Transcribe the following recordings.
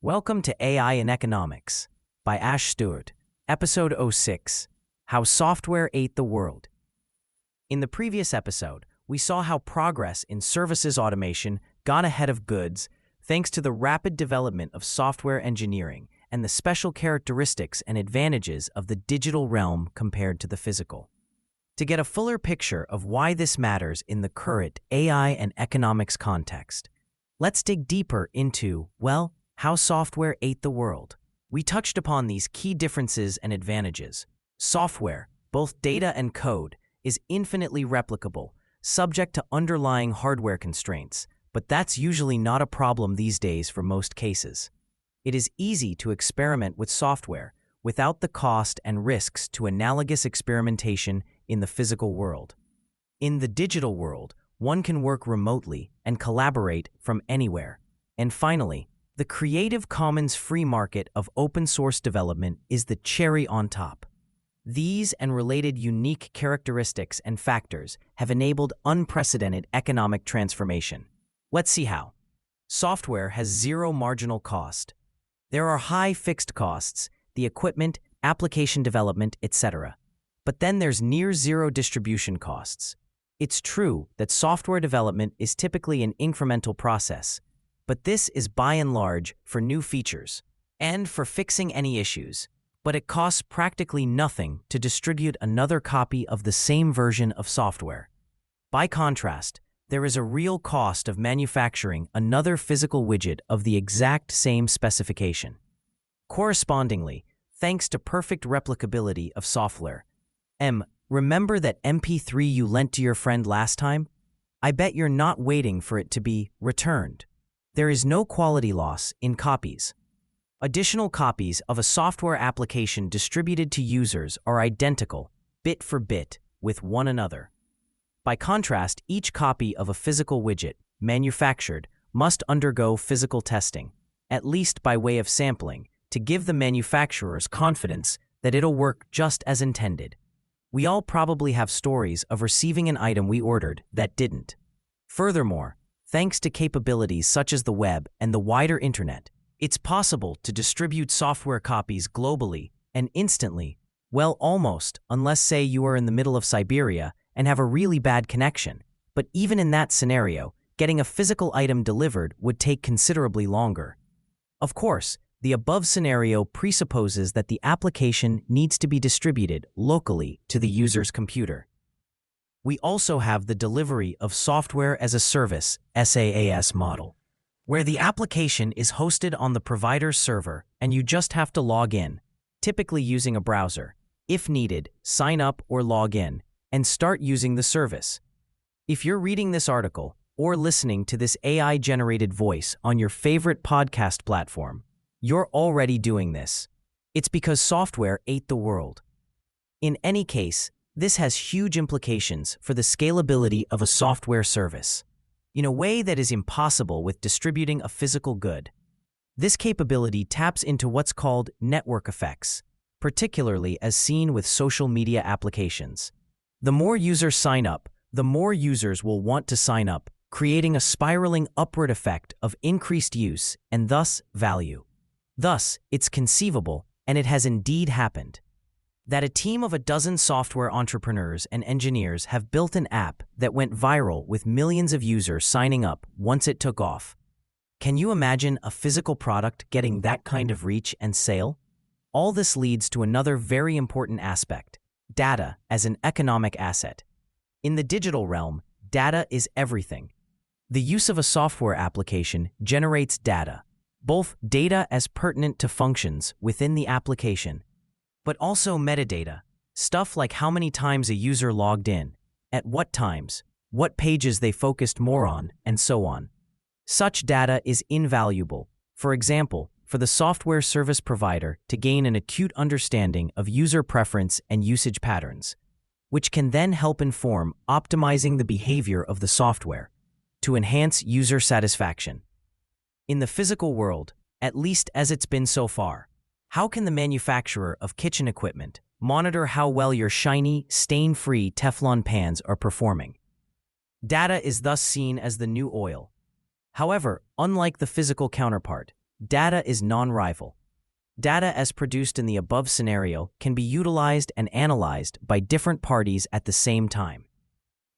Welcome to AI in Economics by Ash Stewart, Episode 06, How Software Ate the World. In the previous episode, we saw how progress in services automation got ahead of goods thanks to the rapid development of software engineering and the special characteristics and advantages of the digital realm compared to the physical. To get a fuller picture of why this matters in the current AI and economics context, let's dig deeper into, how software ate the world. We touched upon these key differences and advantages. Software, both data and code, is infinitely replicable, subject to underlying hardware constraints, but that's usually not a problem these days for most cases. It is easy to experiment with software without the cost and risks to analogous experimentation in the physical world. In the digital world, one can work remotely and collaborate from anywhere. And finally, the Creative Commons free market of open-source development is the cherry on top. These and related unique characteristics and factors have enabled unprecedented economic transformation. Let's see how. Software has zero marginal cost. There are high fixed costs, the equipment, application development, etc. But then there's near zero distribution costs. It's true that software development is typically an incremental process, but this is by and large for new features and for fixing any issues, but it costs practically nothing to distribute another copy of the same version of software. By contrast, there is a real cost of manufacturing another physical widget of the exact same specification. Correspondingly, thanks to perfect replicability of software, remember that MP3 you lent to your friend last time? I bet you're not waiting for it to be returned. There is no quality loss in copies. Additional copies of a software application distributed to users are identical, bit for bit, with one another. By contrast, each copy of a physical widget, manufactured, must undergo physical testing, at least by way of sampling, to give the manufacturers confidence that it'll work just as intended. We all probably have stories of receiving an item we ordered that didn't. Furthermore, thanks to capabilities such as the web and the wider internet, it's possible to distribute software copies globally and instantly, almost, unless say you are in the middle of Siberia and have a really bad connection. But even in that scenario, getting a physical item delivered would take considerably longer. Of course, the above scenario presupposes that the application needs to be distributed locally to the user's computer. We also have the delivery of software as a service (SaaS) model, where the application is hosted on the provider's server and you just have to log in, typically using a browser. If needed, sign up or log in and start using the service. If you're reading this article or listening to this AI-generated voice on your favorite podcast platform, you're already doing this. It's because software ate the world. In any case, this has huge implications for the scalability of a software service, in a way that is impossible with distributing a physical good. This capability taps into what's called network effects, particularly as seen with social media applications. The more users sign up, the more users will want to sign up, creating a spiraling upward effect of increased use and thus value. Thus, it's conceivable, and it has indeed happened, that a team of a dozen software entrepreneurs and engineers have built an app that went viral with millions of users signing up once it took off. Can you imagine a physical product getting that kind of reach and sale? All this leads to another very important aspect: data as an economic asset. In the digital realm, data is everything. The use of a software application generates data, both data as pertinent to functions within the application, but also metadata, stuff like how many times a user logged in, at what times, what pages they focused more on, and so on. Such data is invaluable, for example, for the software service provider to gain an acute understanding of user preference and usage patterns, which can then help inform optimizing the behavior of the software to enhance user satisfaction. In the physical world, at least as it's been so far, how can the manufacturer of kitchen equipment monitor how well your shiny, stain-free Teflon pans are performing? Data is thus seen as the new oil. However, unlike the physical counterpart, Data is non-rival. Data as produced in the above scenario can be utilized and analyzed by different parties at the same time.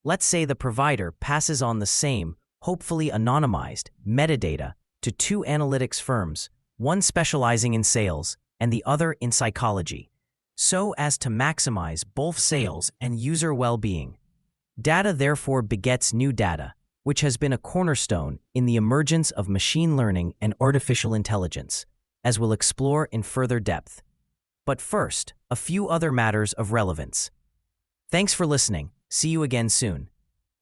Let's say the provider passes on the same, hopefully anonymized, metadata to two analytics firms, one specializing in sales and the other in psychology, so as to maximize both sales and user well-being. Data therefore begets new data, which has been a cornerstone in the emergence of machine learning and artificial intelligence, as we'll explore in further depth. But first, a few other matters of relevance. Thanks for listening. See you again soon.